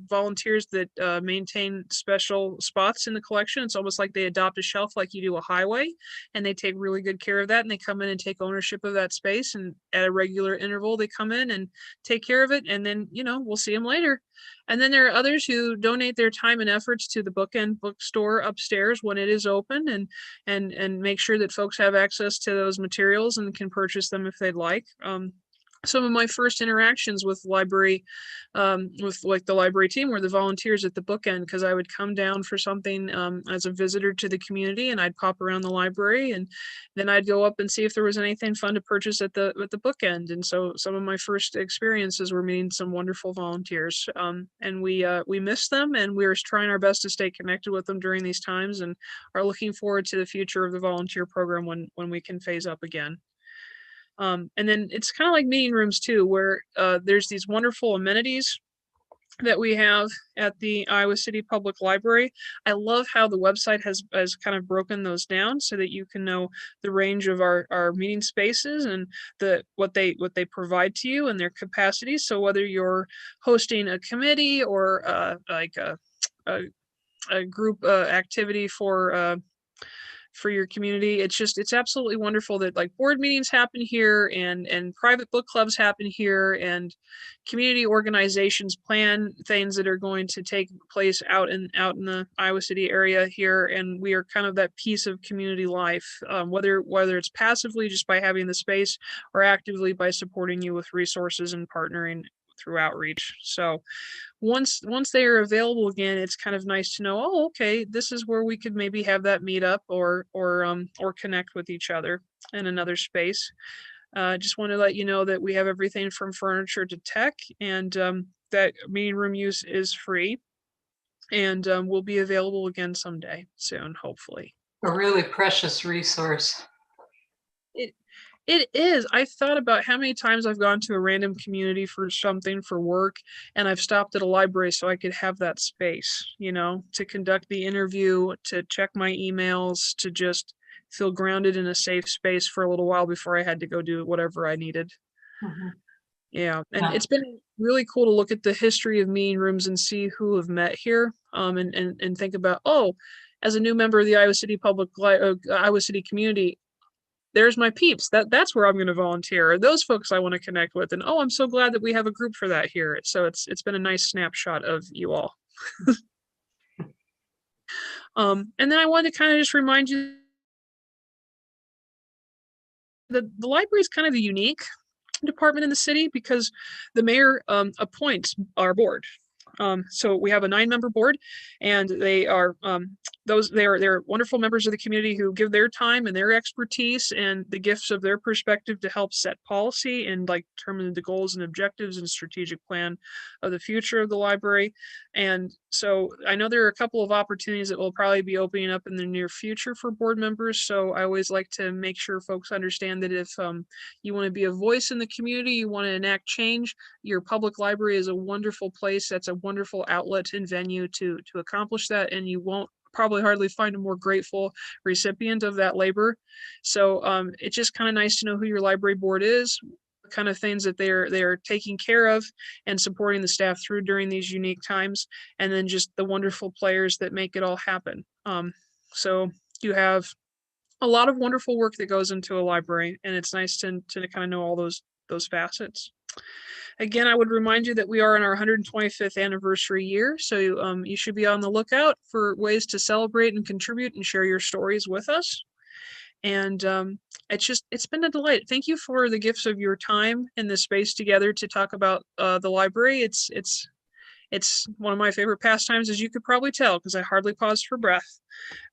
volunteers that maintain special spots in the collection. It's almost like they adopt a shelf like you do a highway, and they take really good care of that, and they come in and take ownership of that space, and at a regular interval they come in and take care of it, and then we'll see them later. And then there are others who donate their time and efforts to the Bookend bookstore upstairs when it is open, and make sure that folks have access to those materials and can purchase them if they'd like. Some of my first interactions with library, with like the library team, were the volunteers at the Bookend, because I would come down for something as a visitor to the community, and I'd pop around the library, and then I'd go up and see if there was anything fun to purchase at the Bookend. And so some of my first experiences were meeting some wonderful volunteers, and we miss them, and we're trying our best to stay connected with them during these times, and are looking forward to the future of the volunteer program when we can phase up again. And then it's kind of like meeting rooms too, where there's these wonderful amenities that we have at the Iowa City Public Library. I love how the website has kind of broken those down so that you can know the range of our meeting spaces and what they provide to you and their capacities. So whether you're hosting a committee or like a group activity for your community, it's absolutely wonderful that like board meetings happen here, and private book clubs happen here, and community organizations plan things that are going to take place out in the Iowa City area here, and we are kind of that piece of community life, whether it's passively just by having the space, or actively by supporting you with resources and partnering through outreach. So once they are available again, it's kind of nice to know, oh, okay, this is where we could maybe have that meetup or connect with each other in another space. Just want to let you know that we have everything from furniture to tech, and that meeting room use is free, and will be available again someday soon, hopefully. A really precious resource. It is. I've thought about how many times I've gone to a random community for something for work, and I've stopped at a library so I could have that space, to conduct the interview, to check my emails, to just feel grounded in a safe space for a little while before I had to go do whatever I needed. Mm-hmm. Yeah. And Yeah. It's been really cool to look at the history of meeting rooms and see who have met here, and think about, oh, as a new member of the Iowa City Iowa City community, there's my peeps. That's where I'm going to volunteer. Or those folks I want to connect with. And oh, I'm so glad that we have a group for that here. So it's been a nice snapshot of you all. And then I wanted to kind of just remind you that the library is kind of a unique department in the city, because the mayor appoints our board. So we have a 9-member board, and they are they're wonderful members of the community who give their time and their expertise and the gifts of their perspective to help set policy and like determine the goals and objectives and strategic plan of the future of the library. And so I know there are a couple of opportunities that will probably be opening up in the near future for board members. So I always like to make sure folks understand that if you want to be a voice in the community, you want to enact change, your public library is a wonderful place. That's a wonderful outlet and venue to accomplish that, and you won't probably hardly find a more grateful recipient of that labor. So it's just kind of nice to know who your library board is, what kind of things that they're taking care of and supporting the staff through during these unique times, and then just the wonderful players that make it all happen. So you have a lot of wonderful work that goes into a library, and it's nice to kind of know all those facets. Again, I would remind you that we are in our 125th anniversary year, so you should be on the lookout for ways to celebrate and contribute and share your stories with us. And it's been a delight. Thank you for the gifts of your time in this space together to talk about the library. It's It's one of my favorite pastimes, as you could probably tell, because I hardly pause for breath.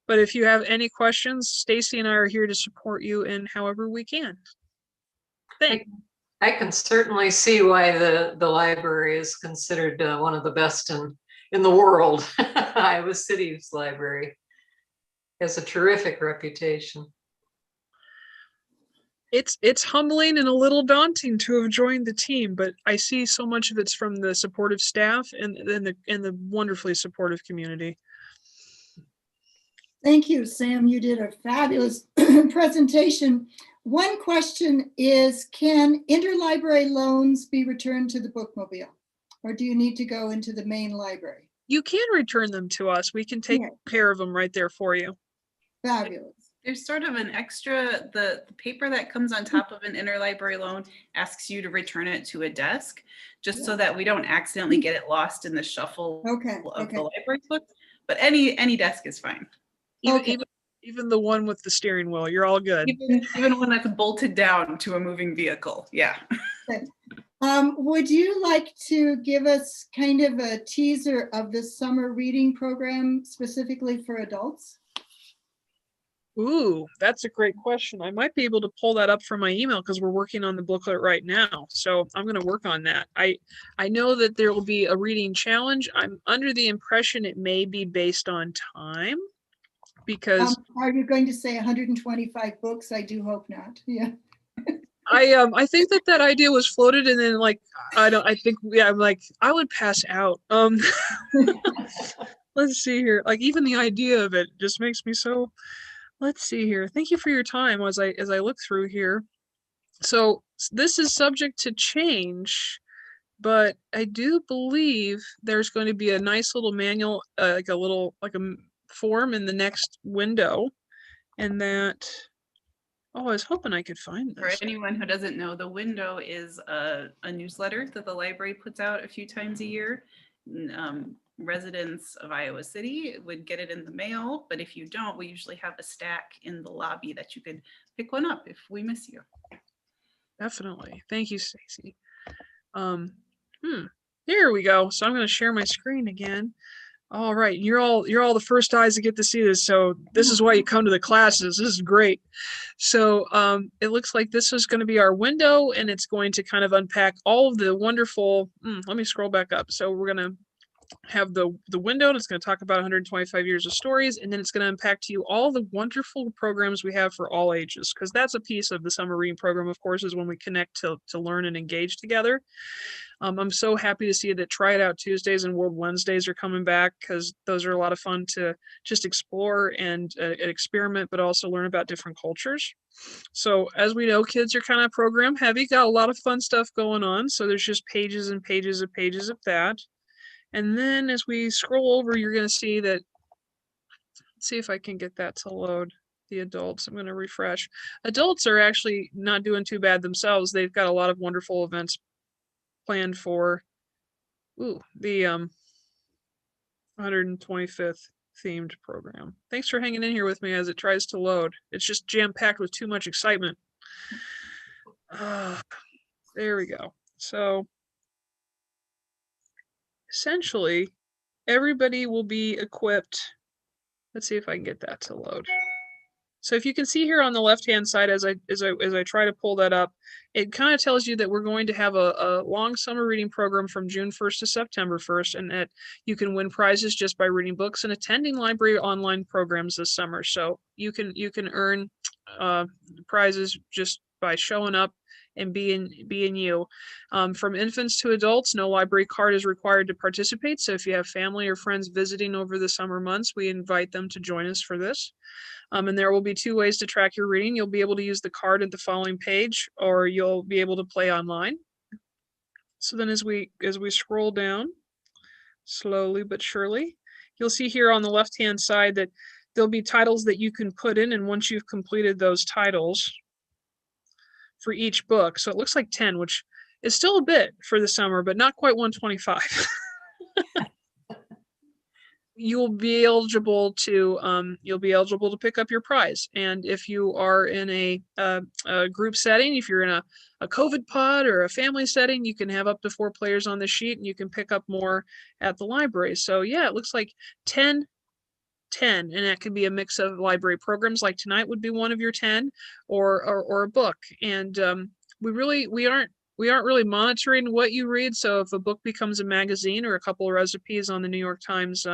But if you have any questions, Stacy and I are here to support you in however we can. Thanks. I can certainly see why the library is considered one of the best in the world. Iowa City's library has a terrific reputation. It's humbling and a little daunting to have joined the team, but I see so much of it's from the supportive staff and the wonderfully supportive community. Thank you, Sam. You did a fabulous presentation. One question is, can interlibrary loans be returned to the Bookmobile? Or do you need to go into the main library? You can return them to us. We can take care of them right there for you. Fabulous. There's sort of an extra, the paper that comes on top of an interlibrary loan asks you to return it to a desk, just so that we don't accidentally get it lost in the shuffle of the library books. But any desk is fine. Even the one with the steering wheel, you're all good. Even one that's bolted down to a moving vehicle, yeah. Would you like to give us kind of a teaser of the summer reading program specifically for adults? Ooh, that's a great question. I might be able to pull that up from my email because we're working on the booklet right now. So I'm going to work on that. I know that there will be a reading challenge. I'm under the impression it may be based on time because are you going to say 125 books? I do hope not. Yeah. I think that idea was floated, and then I'm like, I would pass out. Let's see here. Like, even the idea of it just makes me so. Let's see here. Thank you for your time as I look through here. So this is subject to change, but I do believe there's going to be a nice little manual, like a form in the next window, and that. Oh, I was hoping I could find this. For anyone who doesn't know, the window is a newsletter that the library puts out a few times a year. Residents of Iowa City would get it in the mail, but if you don't, we usually have a stack in the lobby that you could pick one up if we miss you. Definitely. Thank you, Stacy. Here we go. So I'm going to share my screen again. All right, you're all the first eyes to get to see this, so this is why you come to the classes. This is great. So it looks like this is going to be our window, and it's going to kind of unpack all of the wonderful. Let me scroll back up. So we're going to have the window, and it's going to talk about 125 years of stories, and then it's going to unpack to you all the wonderful programs we have for all ages, because that's a piece of the summer reading program, of course, is when we connect to learn and engage together. I'm so happy to see that Try It Out Tuesdays and World Wednesdays are coming back, because those are a lot of fun to just explore and experiment, but also learn about different cultures. So as we know, kids are kind of program heavy, got a lot of fun stuff going on. So there's just pages and pages of that. And then as we scroll over, you're going to see that, let's see if I can get that to load. The adults, I'm going to refresh. Adults are actually not doing too bad themselves. They've got a lot of wonderful events planned for the 125th themed program. Thanks for hanging in here with me as it tries to load. It's just jam-packed with too much excitement. There we go. So essentially, everybody will be equipped. Let's see if I can get that to load. So if you can see here on the left-hand side, as I try to pull that up, it kind of tells you that we're going to have a long summer reading program from June 1st to September 1st, and that you can win prizes just by reading books and attending library online programs this summer. So you can earn prizes just by showing up and being you. From infants to adults, no library card is required to participate. So if you have family or friends visiting over the summer months, we invite them to join us for this. And there will be two ways to track your reading. You'll be able to use the card at the following page, or you'll be able to play online. So then as we scroll down, slowly but surely, you'll see here on the left-hand side that there'll be titles that you can put in, and once you've completed those titles for each book, so it looks like 10, which is still a bit for the summer, but not quite 125. you'll be eligible to pick up your prize. And if you are in a group setting, if you're in a COVID pod or a family setting, you can have up to 4 players on the sheet, and you can pick up more at the library. So yeah, it looks like 10, and that could be a mix of library programs, like tonight would be one of your 10, or a book. And we aren't really monitoring what you read. So if a book becomes a magazine or a couple of recipes on the New York Times,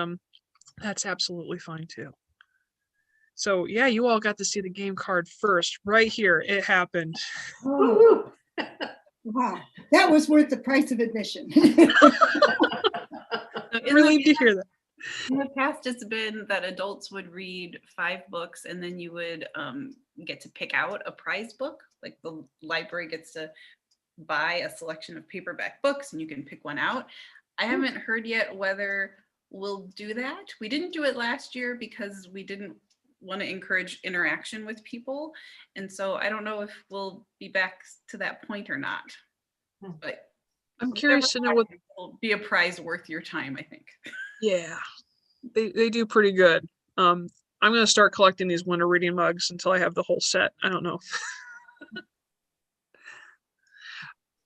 that's absolutely fine too. So yeah, you all got to see the game card first, right here. It happened. Oh, wow, that was worth the price of admission. Relieved to hear that. In the past, it's been that adults would read 5 books, and then you would get to pick out a prize book. Like the library gets to buy a selection of paperback books, and you can pick one out. I haven't heard yet whether we'll do that. We didn't do it last year because we didn't want to encourage interaction with people. And so I don't know if we'll be back to that point or not. But I'm curious to know what will be a prize worth your time, I think. Yeah, they do pretty good. I'm going to start collecting these winter reading mugs until I have the whole set. I don't know.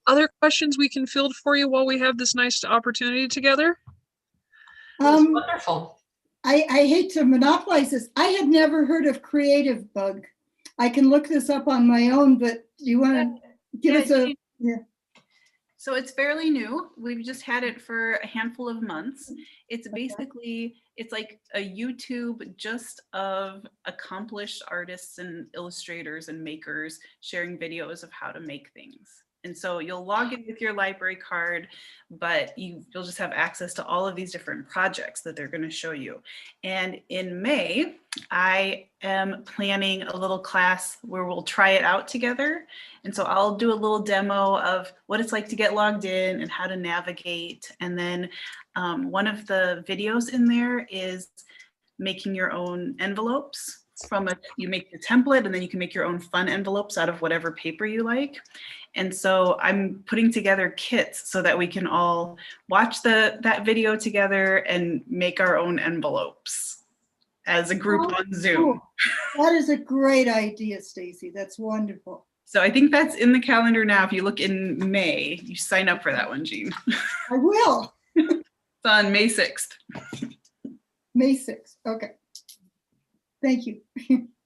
Other questions we can field for you while we have this nice opportunity together? Wonderful. I hate to monopolize this. I had never heard of Creative Bug. I can look this up on my own, but do you want to give us a... Yeah. So it's fairly new. We've just had it for a handful of months. It's basically, it's like a YouTube just of accomplished artists and illustrators and makers sharing videos of how to make things. And so you'll log in with your library card, but you'll just have access to all of these different projects that they're going to show you. And in May, I am planning a little class where we'll try it out together. And so I'll do a little demo of what it's like to get logged in and how to navigate. And then one of the videos in there is making your own envelopes. You make the template, and then you can make your own fun envelopes out of whatever paper you like. And so I'm putting together kits so that we can all watch that video together and make our own envelopes as a group on Zoom. Cool. That is a great idea, Stacy. That's wonderful. So I think that's in the calendar now. If you look in May, you sign up for that one, Jean. I will. It's on May 6th. May 6th. Okay. Thank you.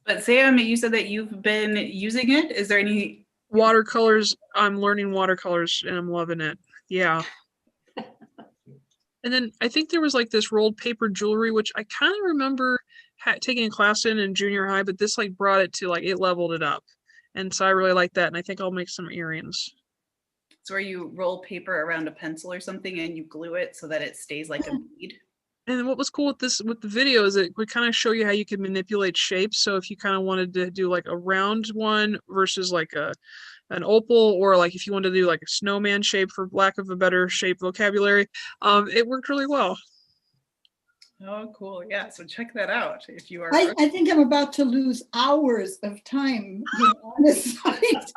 But Sam, you said that you've been using it. Is there any watercolors? I'm learning watercolors and I'm loving it. Yeah. And then I think there was like this rolled paper jewelry, which I kind of remember taking a class in junior high, but this like brought it to like, it leveled it up. And so I really like that. And I think I'll make some earrings. It's where you roll paper around a pencil or something and you glue it so that it stays like a bead. And what was cool with the video is it would kind of show you how you could manipulate shapes. So if you kind of wanted to do like a round one versus like an opal, or like if you wanted to do like a snowman shape, for lack of a better shape vocabulary, it worked really well. Oh, cool. Yeah. So check that out if you are. I think I'm about to lose hours of time on this site.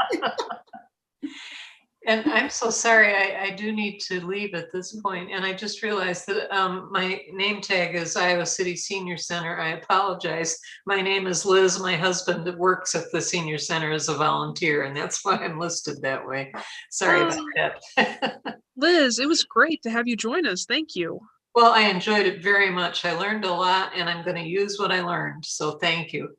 And I'm so sorry, I do need to leave at this point. And I just realized that my name tag is Iowa City Senior Center. I apologize. My name is Liz. My husband works at the Senior Center as a volunteer, and that's why I'm listed that way. Sorry about that. Liz, it was great to have you join us. Thank you. Well, I enjoyed it very much. I learned a lot, and I'm going to use what I learned. So thank you.